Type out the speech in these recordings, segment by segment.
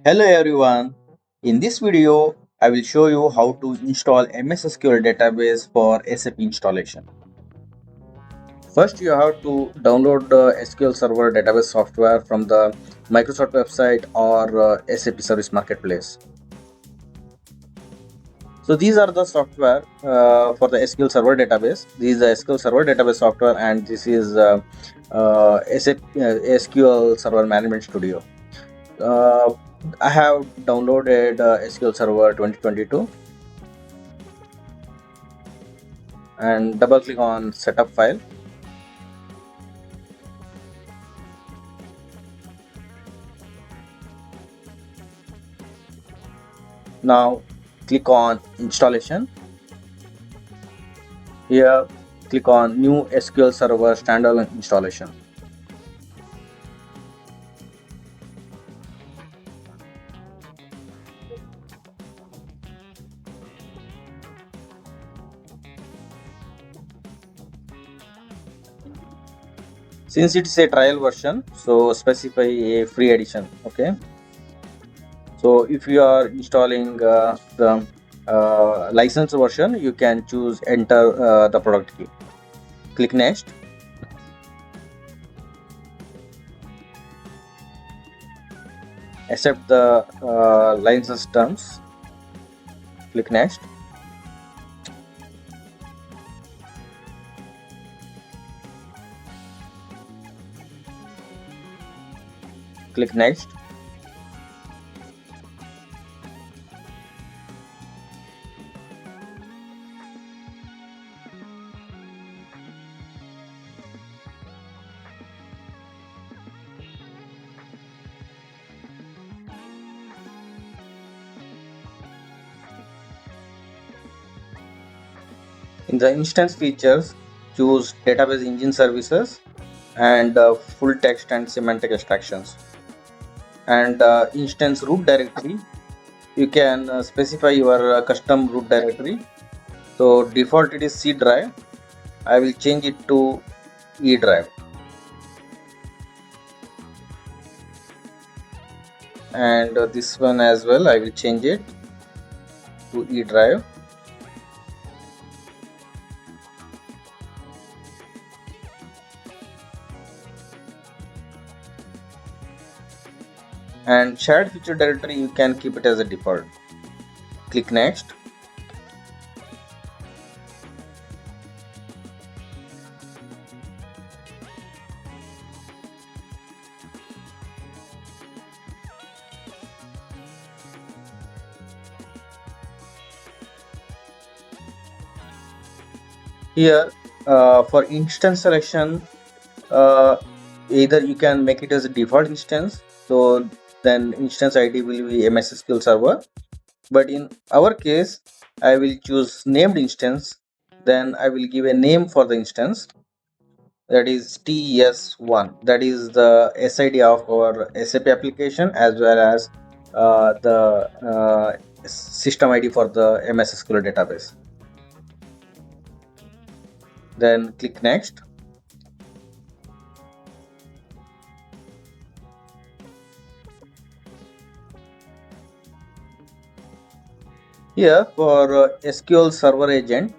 Hello everyone. In this video, I will show you how to install MS SQL Database for SAP installation. First, you have to download the SQL Server database software from the Microsoft website or SAP Service Marketplace. So these are the software for the SQL Server database. This is the SQL Server database software, and this is SAP SQL Server Management Studio. Uh, I have downloaded SQL Server 2022 and double click on setup file. Now click on installation. Here click on new SQL Server standalone installation. Since it is a trial version, so specify a free edition. Okay, so if you are installing the license version, you can choose enter the product key. Click next. Accept the license terms. Click next. Click next. In the instance features, choose database engine services and full text and semantic extractions. And instance root directory, you can specify your custom root directory. So default it is C drive. I will change it to E drive. And this one as well, I will change it to E drive. And shared feature directory, you can keep it as a default. Click next. Here for instance selection, uh, either you can make it as a default instance, so then instance ID will be MS SQL Server, but in our case I will choose named instance. Then I will give a name for the instance, that is TS1, that is the SID of our SAP application as well as the system ID for the MS SQL database. Then click next. Here for SQL Server agent,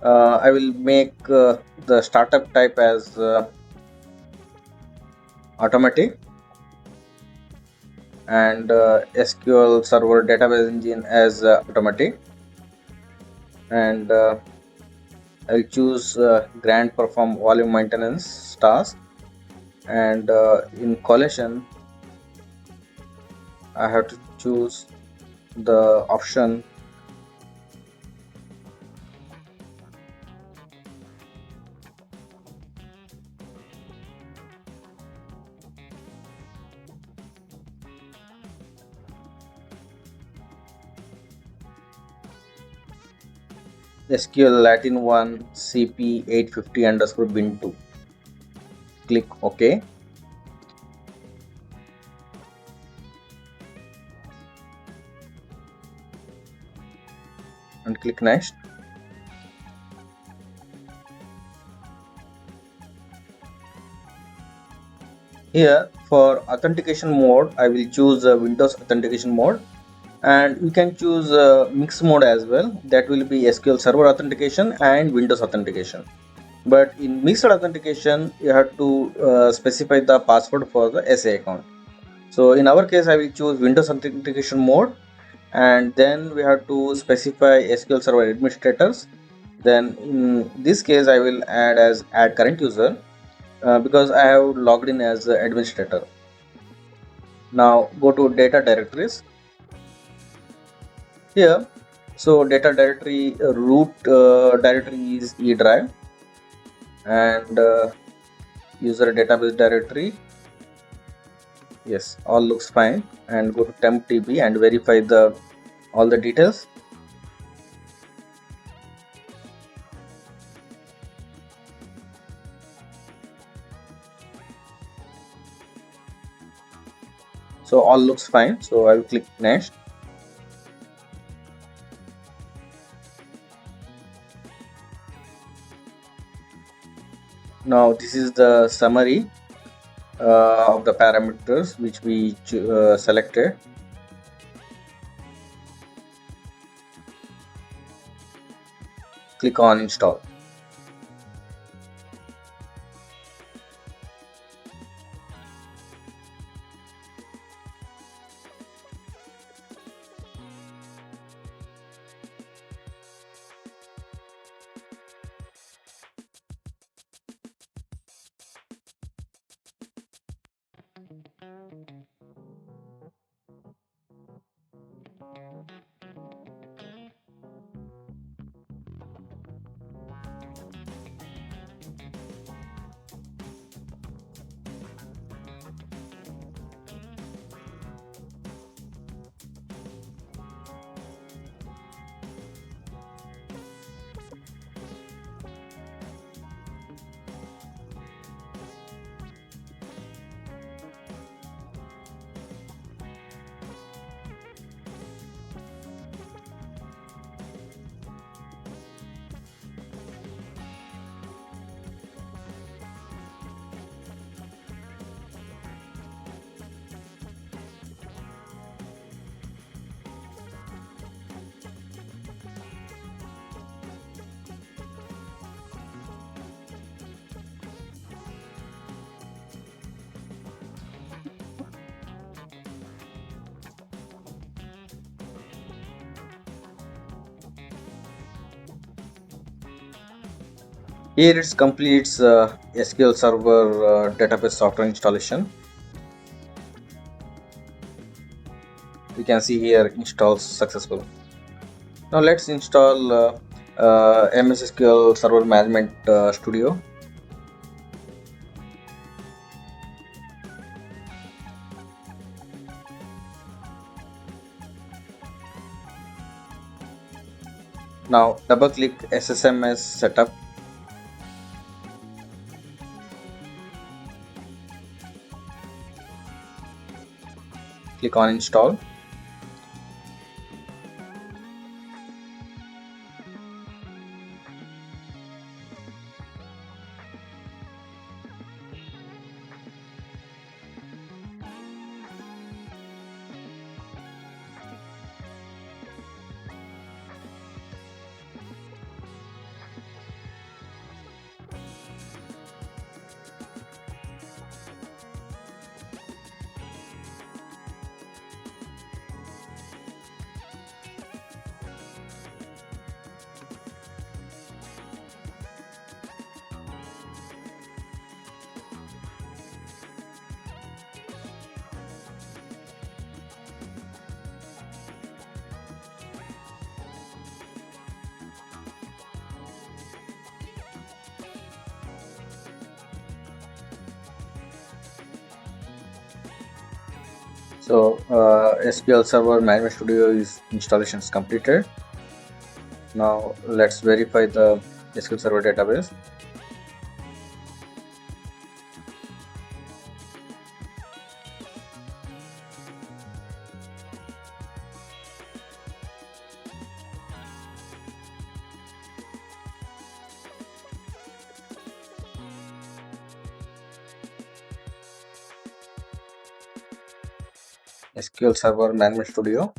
I will make the startup type as automatic, and SQL Server Database Engine as automatic, and I'll choose grant perform volume maintenance task, and in collation I have to choose the option SQL Latin 1 CP 850 underscore bin 2. Click OK. And click next. Here for authentication mode, I will choose Windows authentication mode, and you can choose mixed mode as well. That will be SQL Server authentication and Windows authentication. But in mixed authentication, you have to specify the password for the SA account. So in our case, I will choose Windows authentication mode, and then we have to specify SQL Server administrators. Then in this case, I will add current user because I have logged in as administrator. Now go to data directories here. So data directory root directory is E drive, and user database directory, yes, all looks fine. And go to temp db and verify the all the details. So all looks fine, so I will click next. Now this is the summary of the parameters which we selected. Click on install. Here it completes SQL Server database software installation. You can see here installs successful. Now let's install MS SQL Server Management Studio. Now double click SSMS setup. Click on install. So SQL Server Management Studio is installation is completed. Now let's verify the SQL Server database. SQL Server Management Studio.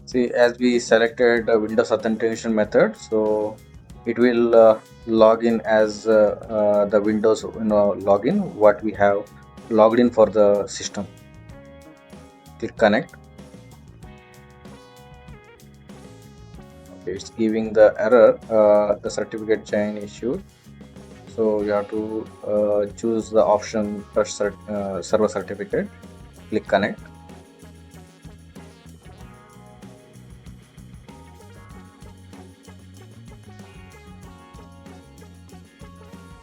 See, as we selected a Windows authentication method, so it will log in as the Windows login what we have logged in for the system. Click connect. It's giving the error, the certificate chain issued. So you have to choose the option server certificate. Click connect.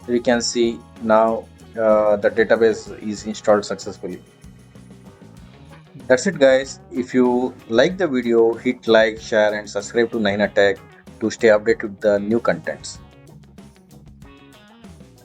We can see now the database is installed successfully. That's it, guys. If you like the video, hit like, share and subscribe to Naina Tech to stay updated with the new contents.